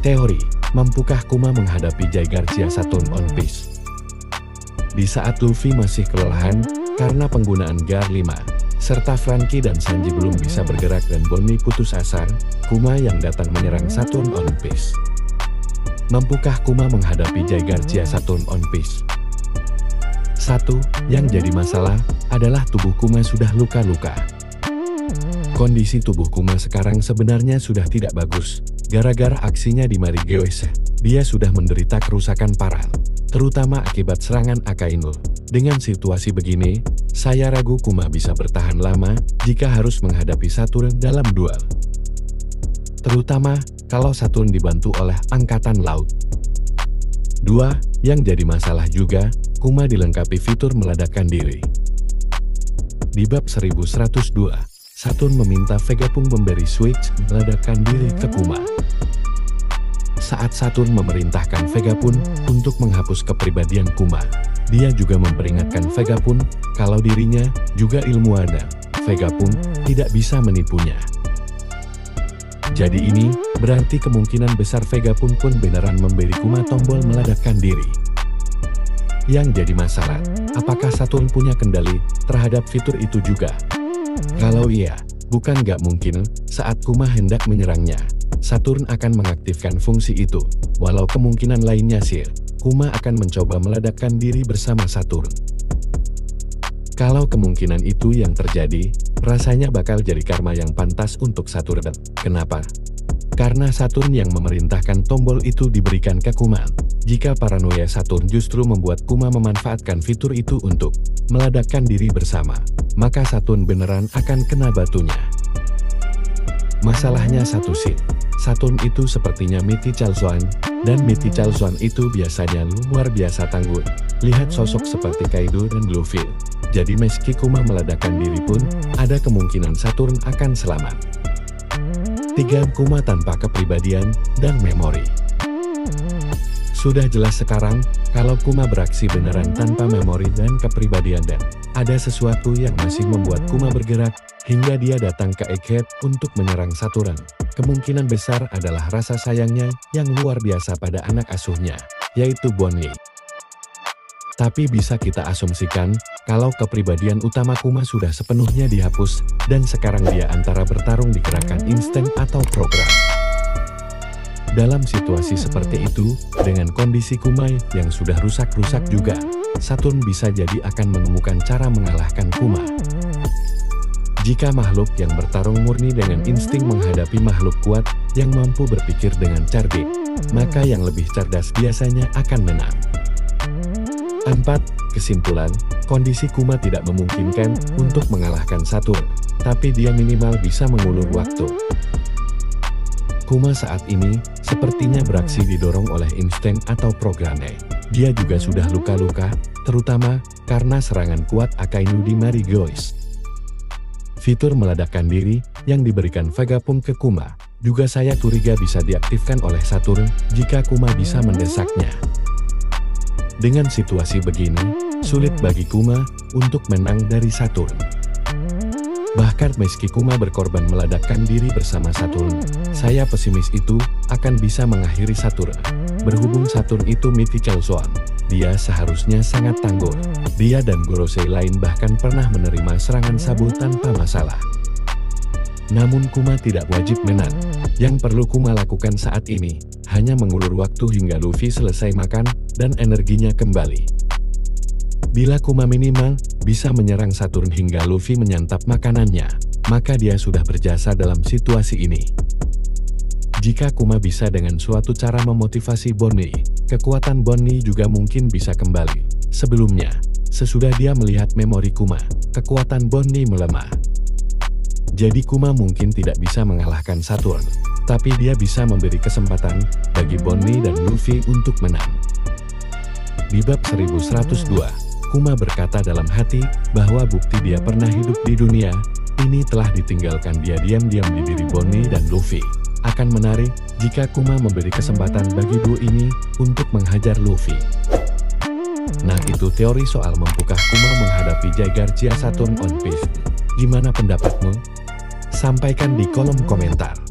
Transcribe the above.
Teori, mampukah Kuma menghadapi Jai Garcia Saturn on Peace? Di saat Luffy masih kelelahan karena penggunaan Gear 5, serta Franky dan Sanji belum bisa bergerak dan Bonnie putus asa, Kuma yang datang menyerang Saturn on Peace. Mampukah Kuma menghadapi Jai Garcia Saturn on Peace? Satu, yang jadi masalah adalah tubuh Kuma sudah luka-luka. Kondisi tubuh Kuma sekarang sebenarnya sudah tidak bagus. Gara-gara aksinya di Marigold, dia sudah menderita kerusakan parah, terutama akibat serangan Akainu. Dengan situasi begini, saya ragu Kuma bisa bertahan lama jika harus menghadapi Saturn dalam duel. Terutama kalau Saturn dibantu oleh Angkatan Laut. Dua, yang jadi masalah juga, Kuma dilengkapi fitur meledakkan diri. Di bab 1102, Saturn meminta Vegapunk memberi switch meledakkan diri ke Kuma. Saat Saturn memerintahkan Vegapunk untuk menghapus kepribadian Kuma, dia juga memperingatkan Vegapunk kalau dirinya juga ilmuwan dan Vegapunk tidak bisa menipunya. Jadi ini berarti kemungkinan besar Vegapunk pun beneran memberi Kuma tombol meledakkan diri. Yang jadi masalah, apakah Saturn punya kendali terhadap fitur itu juga? Kalau iya, bukan nggak mungkin saat Kuma hendak menyerangnya, Saturn akan mengaktifkan fungsi itu. Walau kemungkinan lainnya sih, Kuma akan mencoba meledakkan diri bersama Saturn. Kalau kemungkinan itu yang terjadi, rasanya bakal jadi karma yang pantas untuk Saturn. Kenapa? Karena Saturn yang memerintahkan tombol itu diberikan ke Kuma. Jika paranoia Saturn justru membuat Kuma memanfaatkan fitur itu untuk meledakkan diri bersama, maka Saturn beneran akan kena batunya. Masalahnya satu sih, Saturn itu sepertinya mythical Swan, dan mythical Swan itu biasanya luar biasa tangguh. Lihat sosok seperti Kaido dan Luffy. Jadi meski Kuma meledakkan diri pun, ada kemungkinan Saturn akan selamat. 3. Kuma tanpa kepribadian dan memori. Sudah jelas sekarang, kalau Kuma beraksi beneran tanpa memori dan kepribadian dan ada sesuatu yang masih membuat Kuma bergerak, hingga dia datang ke Egghead untuk menyerang Saturn. Kemungkinan besar adalah rasa sayangnya yang luar biasa pada anak asuhnya, yaitu Bonnie. Tapi bisa kita asumsikan, kalau kepribadian utama Kuma sudah sepenuhnya dihapus, dan sekarang dia antara bertarung di gerakan insting atau program. Dalam situasi seperti itu, dengan kondisi Kuma yang sudah rusak-rusak juga, Saturn bisa jadi akan menemukan cara mengalahkan Kuma. Jika makhluk yang bertarung murni dengan insting menghadapi makhluk kuat yang mampu berpikir dengan cerdik, maka yang lebih cerdas biasanya akan menang. 4. Kesimpulan, kondisi Kuma tidak memungkinkan untuk mengalahkan Saturn, tapi dia minimal bisa mengulur waktu. Kuma saat ini sepertinya beraksi didorong oleh insting atau programnya. Dia juga sudah luka-luka, terutama karena serangan kuat Akainu di Marigold. Fitur meledakkan diri yang diberikan Vegapunk ke Kuma, juga saya curiga bisa diaktifkan oleh Saturn jika Kuma bisa mendesaknya. Dengan situasi begini, sulit bagi Kuma untuk menang dari Saturn. Bahkan meski Kuma berkorban meledakkan diri bersama Saturn, saya pesimis itu akan bisa mengakhiri Saturn. Berhubung Saturn itu mythical Swan, dia seharusnya sangat tangguh. Dia dan Gorosei lain bahkan pernah menerima serangan Sabu tanpa masalah. Namun Kuma tidak wajib menang. Yang perlu Kuma lakukan saat ini, hanya mengulur waktu hingga Luffy selesai makan, dan energinya kembali. Bila Kuma minimal bisa menyerang Saturn hingga Luffy menyantap makanannya, maka dia sudah berjasa dalam situasi ini. Jika Kuma bisa dengan suatu cara memotivasi Bonnie, kekuatan Bonnie juga mungkin bisa kembali. Sebelumnya, sesudah dia melihat memori Kuma, kekuatan Bonnie melemah. Jadi Kuma mungkin tidak bisa mengalahkan Saturn, tapi dia bisa memberi kesempatan bagi Bonnie dan Luffy untuk menang. Di bab 1102, Kuma berkata dalam hati bahwa bukti dia pernah hidup di dunia ini telah ditinggalkan dia diam-diam di diri Bonnie dan Luffy. Akan menarik jika Kuma memberi kesempatan bagi duo ini untuk menghajar Luffy. Nah itu teori soal mampukah Kuma menghadapi Jai Garcia Saturn on Peace. Gimana pendapatmu? Sampaikan di kolom komentar.